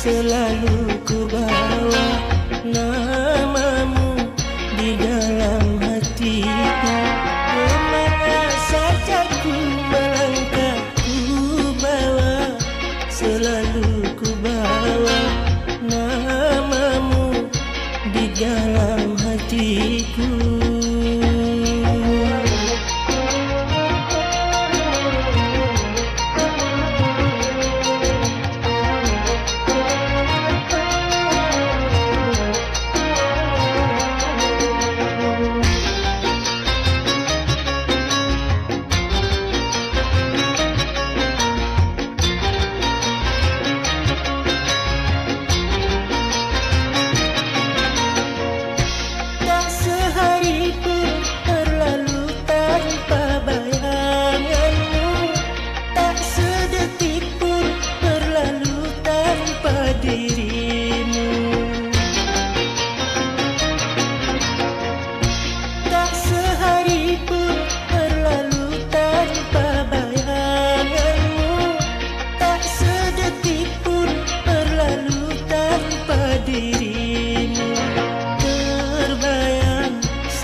selalu ku bawa namamu di dalam hatiku. Kemana saja ku melangkah, ku bawa, selalu ku bawa namamu di dalam hatiku.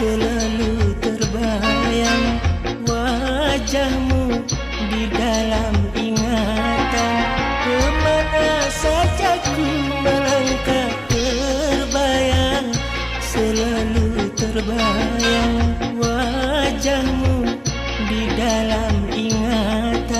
Selalu terbayang wajahmu di dalam ingatan. Kemana saja ku melangkah, terbayang, selalu terbayang wajahmu di dalam ingatan.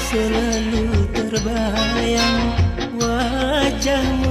Selalu terbayang wajahmu